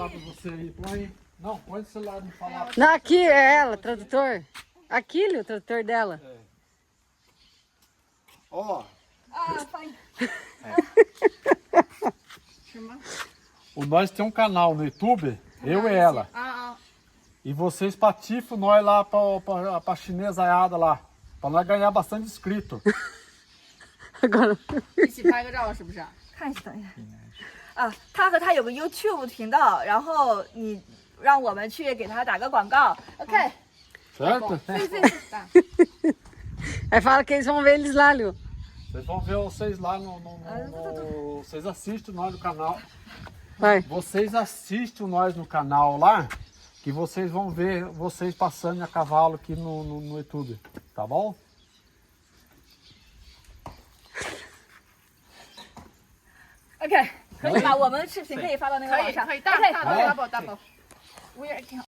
falar pra você aí. Põe. Não, põe o celular não falar. Não, aqui é ela, tradutor. Aquilo, o tradutor dela. Ó, 啊，翻译。 nós tem um canal no YouTube, eu e ela. 啊啊， E vocês patifam nós lá pra chinesaiada lá. Pra nós ganhar bastante inscrito. Agora. 一起拍个照是不是？ 看一下，等一下。啊，他和他有个 YouTube 频道，然后你让我们去给他打个广告。OK， Certo? 对对tá. Aí fala que eles vão ver eles lá, Liu. Vocês vão ver vocês lá vocês assistem nós no canal. Vai. Vocês assistem nós no canal lá, que vocês vão ver vocês passando a cavalo aqui no YouTube. Tá bom? OK，可以吧？我们视频可以发到那个网上。可以可以，大 OK，大 double double。我也挺好。